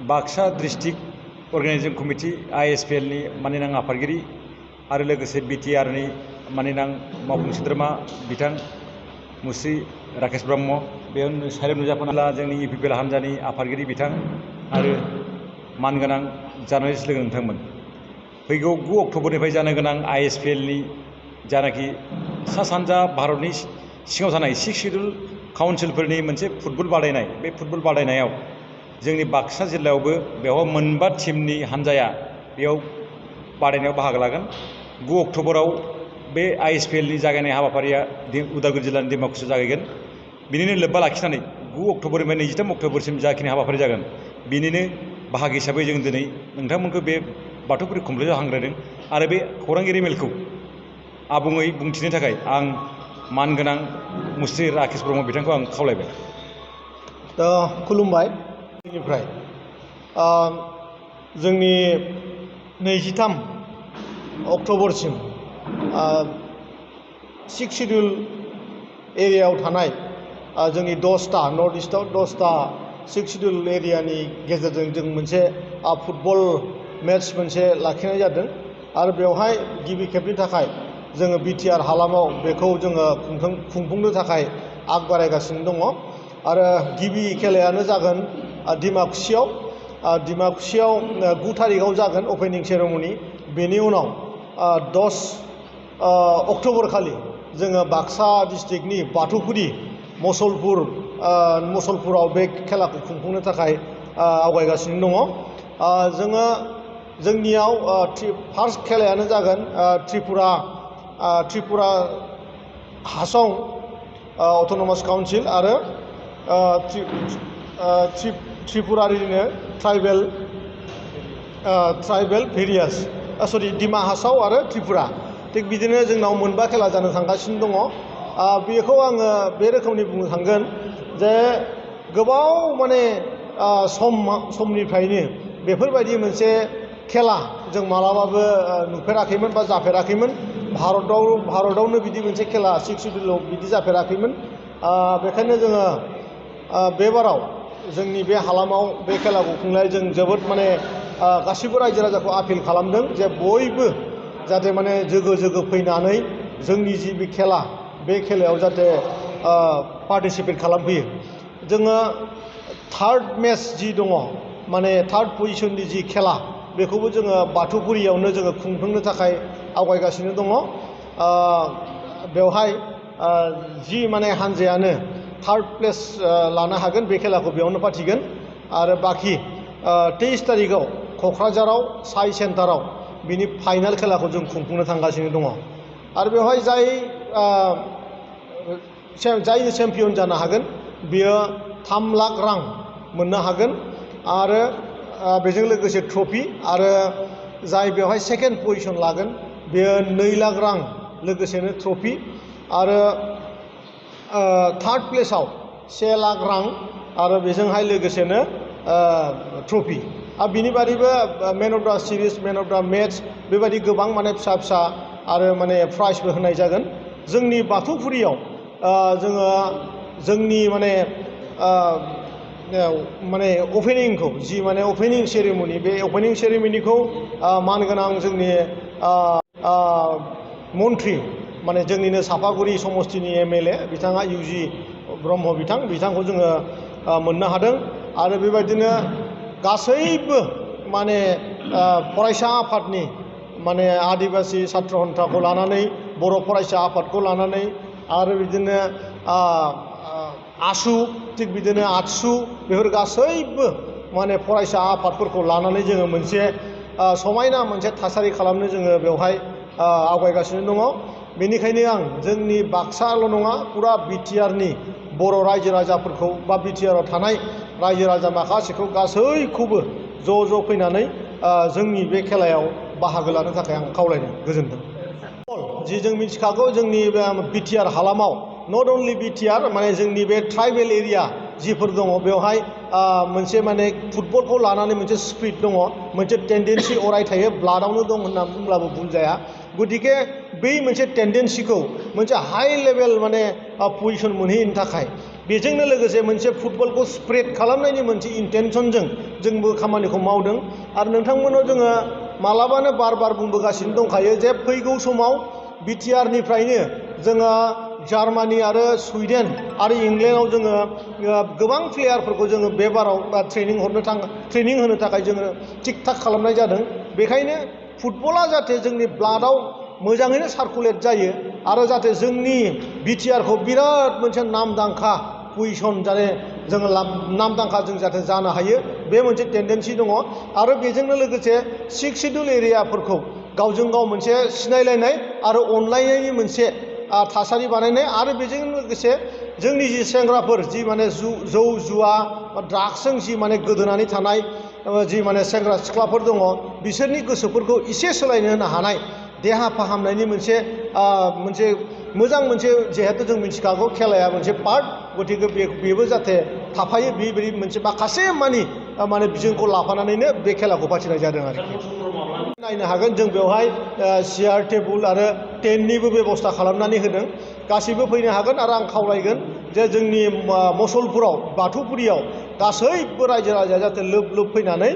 Baksa district अर्गेनाइजिं committee ISPL नि मानिनां आफादगिरि आरो लोगोसे BTR नि मानिनां मावफुं सोद्रोमा बिथां मुस्रि राकेश ब्रह्म बेयाव साइलेन्ट नुजाफाना जोंनि इपिपिएल हान्जानि आफादगिरि बिथां आरो मानगोनां जार्नालिस्ट लोगो नोंथांमोन फैगौ 9 अक्ट'बरनिफ्राय जानो गोनां ISPL नि जानाखि सा सानजा भारतनि सिङाव थानाय 6 शिड्युल काउन्सिलफोरनि मोनसे फुटबल बादायनाय बे फुटबल बादायनायाव जोंनि बाक्सा जिल्लायावबो बेयाव मोनबा टीमनि हान्जाया बेयाव बादायनायाव बाहागो लागोन 9 अक्ट'बराव बे ISPL नि जागायनाय हाबाफारिया उदालगुरि जिल्लानि डिमाकुसियाव जागायगोन बिनिनो लोब्बा लाखिनानै 9 अक्ट'बरनिफ्राय 23 अक्ट'बरसिम जाखिनि हाबाफारि जागोन बिनिनो बाहागो हिसाबै जों दिनै नोंथांमोनखौ बे बाथौपुरि कमप्लेक्सआव हांख्रायदों आरो बे खौरांगिरि मेलखौ आबुङै बुंथिनो थाखाय आं मानगोनां मुस्रि राकेश ब्रह्म बिथांखौ आं खावलायबाय। दा खुलुमबाय निफ्राय जोंनि 23 अक्ट'बरसिम 6 शिड्युल एरियायाव थानाय जोंनि 10टा नर्थ इस्टआव 10टा 6 शिड्युल एरियानि गेजेरजों जों मोनसे फुटबल मेट्च मोनसे लाखिनाय जादों आरो बेवहाय गिबि खेबनि थाखाय जोङो BTR हालामाव बेखौ जोङो खुंफुंनो थाखाय आग बारायगासिनो दङ आरो गिबि खेलायानो जागोन डिमाकुसियाव 9 थारिखआव जागोन अपेनिं सेरेमनि बेनि उनाव 10 अक्ट'बर खालि जोङो बाक्सा डिस्ट्रिक्टनि बाथौपुरि मसलपुराव बे खेलाखौ खुंफुंनो थाखाय आवगायगासिनो दङ जोङो जोंनियाव फार्स्ट खेलायानो जागोन त्रिपुरा हासं अट'नमास काउन्सिल आरो त्रिपुरारिनो ट्राइबेल भेरियास डिमा हासाव आरो त्रिपुरा थिग बिदिनो जोंनाव मोनबा खेला जानो थांगासिनो दङ बेखौ आङो बे रोखोमनि बुंनो थांगोन जे गोबाव माने समनिफ्रायनो बेफोरबायदि मोनसे खेला जों मालाबाबो नुफेराखैमोन बा जाफेराखैमोन भारतआवनो बिदि मोनसे खेला 6 शिड्युलाव बिदि जाफेराखैमोन बेखायनो जोङो बेबाराव जोंनि बे हालामाव बे खेलाखौ खुंनाय जों जोबोद माने गासिबो रायजो राजाखौ आपिल खालामदों जे बयबो जाहाथे माने जोगो फैनानै जोंनि जि बे खेला बे खेलायाव जाहाथे पार्टिसिपेट खालामफैयो जोङो थार्ड मेच जि दङ माने थार्ड पजिशननि जि खेला बेखौबो जोङो बाथौपुरियावनो जोङो खुंफुंनो थाखाय आवगायगासिनो दङ बेवहाय जि माने हान्जायानो थार्ड प्लेस लानो हागोन बे खेलाखौ बेयावनो फाथिगोन आरो बाखि 23 तारिखआव क'क्राझाराव साइ सेन्टाराव बिनि फाइनाल खेलाखौ जों खुंफुंनो थांगासिनो दङ आरो बेवहाय जायनो चेम्पियन जानो हागोन बियो 3 लाख रां मोननो हागोन आरो बेजों लोगोसे ट्रफि आरो जाय बेवहाय सेकेन्ड पजिशन लागोन बेयो 2 लाख रां लोगोसेनो ट्रफि आरो थार्ड प्लेसाव 1 लाख रां आरो बेजोंहाय लोगोसेनो ट्रफि आरो बिनि बादैबो मेन अफ द सिरिज मेन अफ द मेट्च बेबायदि गोबां माने फिसा आरो माने प्राइजबो होनाय जागोन जोंनि बाथौपुरियाव जोङो जोंनि माने अपेनिंखौ जि माने अपेनिं सेरेमनि बे अपेनिं सेरेमनिखौ मानगोनां जोंनि मन्त्रि माने जोंनिनो सापागुरि समस्तिनि MLA बिथाङा UG ब्रह्म बिथांखौ जोङो मोननो हादों आरो बेबायदिनो गासैबो माने फरायसा आफादनि माने आदिबासि सात्र हन्थाखौ लानानै बर' फरायसा आफादखौ लानानै आरो बिदिनो आसु थिग बिदिनो आतसु बेफोर गासैबो माने फरायसा आफादफोरखौ लानानै जोङो मोनसे समायना मोनसे थासारि खालामनो जोङो बेवहाय आवगायगासिनो दङ बेनिखायनो आं जोंनि बाक्साल' नङा फुरा BTRनि बर' रायजो राजाफोरखौ बा BTRआव थानाय रायजो राजा माखासेखौ गासैखौबो ज' फैनानै जोंनि बे खेलायाव बाहागो लानो थाखाय आं खावलायदों गोजोन्थों जि जों मिथिखागौ जोंनि BTR हालामाव नट अनलि BTR माने जोंनि बे ट्राइबेल एरिया जिफोर दङ बेवहाय मोनसे माने फुटबलखौ लानानै मोनसे स्पिरिट दङ मोनसे टेन्डेन्सि अराय थायो ब्लाडआवनो दं होनना बुंब्लाबो भुल जाया गतिके बै मोनसे टेन्डेन्सिखौ मोनसे हाई लेभेल माने पजिशन मोनहैनो थाखाय बेजोंनो लोगोसे मोनसे फुटबलखौ स्प्रेड खालामनायनि मोनसे इन्टेनसनजों जोंबो खामानिखौ मावदों आरो नोंथांमोनाव जोङो मालाबानो बार बुंबोगासिनो दंखायो जे फैगौ समाव बिटिआरनिफ्रायनो जोङो जार्मानी आरो स्वीडेन आरो इंलेन्डआव जोङो गोबां प्लेयारफोरखौ जोङो बे बाराव ट्रेनिं होनो थाखाय जोङो थिक थाक खालामनाय जादों बेखायनो फुटबला जाहाथे जोंनि ब्लाडआव मोजाङैनो सार्कुलेट जायो आरो जाहाथे जोंनि बिटिआरखौ बिराद मोनसे नामदांखा पजिसन जाने जोङो नामदांखा जों जाहाथे जानो हायो बे मोनसे टेन्डेन्सि दङ आरो बेजोंनो लोगोसे 6 शिड्युल एरियाफोरखौ गावजों गाव मोनसे सिनायलायनाय आरो अनलायनायनि मोनसे थासारि बानायनाय आरो बेजों लोगोसे जोंनि जि सेंग्राफोर जि माने जौ जुवा ड्राग्सजों जि माने गोदोनानै थानाय जि माने सेंग्रा सिख्लाफोर दङ बिसोरनि गोसोफोरखौ एसे सोलायनो होनो हानाय देहा फाहामनायनि मोनसे मोजां मोनसे जिहेतु जों मिथिखागौ खेलाया मोनसे पार्ट गतिके बेबो जाहाथे थाफायो बेबायदि मोनसे माखासे माने बिजोंखौ लाफानानैनो बे खेलाखौ फाथिनाय जादों आरोखि नायनो हागोन जों बेवहाय चेयार टेबुल आरो टेन्टनिबो बेबस्था खालामनानै होदों गासैबो फैनो हागोन आरो आं खावलायगोन जे जोंनि मसलपुराव बाथौफुरियाव गासैबो रायजो राजाया जाहाथे लोब फैनानै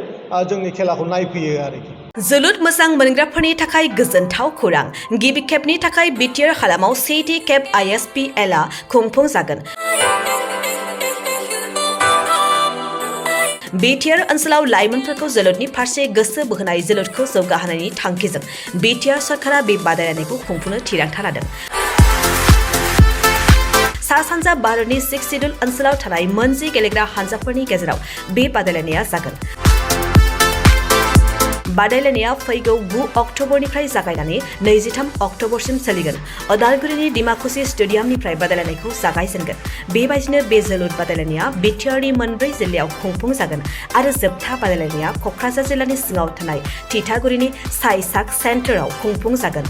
जोंनि खेलाखौ नायफैयो आरोखि जोलुर मोजां मोनग्राफोरनि थाखाय गोजोनथाव खौरां गिबि खेबनि थाखाय बिटिआर हालामाव सेथि खेब ISPL आ खुंफुंजागोन बिटिआर ओनसोलाव लाइमोनफोरखौ जोलुरनि फारसे गोसो बोहोनाय जोलुरखौ जौगाहोनायनि थांखिजों बिटिआर सरकारा बे बादायलायनायखौ खुंफुंनो थिरांथा लादों सा-सानजा भारतनि 6 शिड्युल ओनसोलाव थानाय मोनजि गेलेग्रा हानजाफोरनि गेजेराव बे बादायलायनाया जागोन बादायलायनाया फैगौ 9 अक्ट'बरनिफ्राय जागायनानै 23 अक्ट'बरसिम सोलिगोन अदालगुरिनि डिमाकुसि स्टेडियामनिफ्राय बादायलायनायखौ जागायजेनगोन बेबायदिनो बे जोलुर बादायलायनाया बिटिआरनि मोनब्रै जिल्लायाव खुंफुंजागोन आरो जोबथा बादायलायनाया क'क्राझार जिल्लानि सिङाव थानाय थिथागुरिनि साइसाक सेन्टाराव खुंफुंजागोन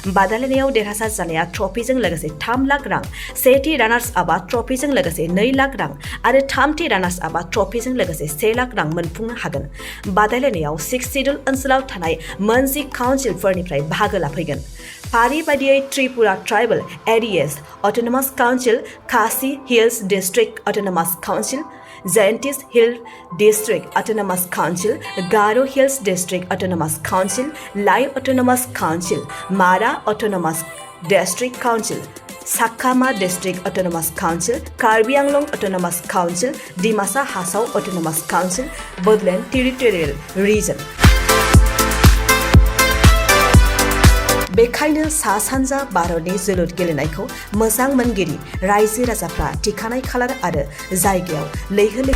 बादायलायनायाव देरहासार जानाया ट्रफिजों लोगोसे 3 लाख रां सेथि रानार्स आपआ ट्रफिजों लोगोसे 2 लाख रां आरो थामथि रानार्स आपआ ट्रफिजों लोगोसे 1 लाख रां मोनफुंनो हागोन बादायलायनायाव 6 शिड्युल ओनसोलाव थानाय मोनजि काउन्सिलफोरनिफ्राय बाहागो लाफैगोन फारि बायदियै Tripura tribal areas autonomous council Khasi hills district autonomous council Jaintia hill district autonomous council Garo hills district autonomous council Lai autonomous council Mara autonomous district council Chakma district autonomous council Karbi Anglong autonomous council Dimasa Hasao autonomous council Bodoland territorial region बेखायनो सा-सानजा भारतनि जोलुर गेलेनायखौ मोजां मोनगिरि रायजो राजाफ्रा थिखानाय खालार आरो जायगायाव लैहोर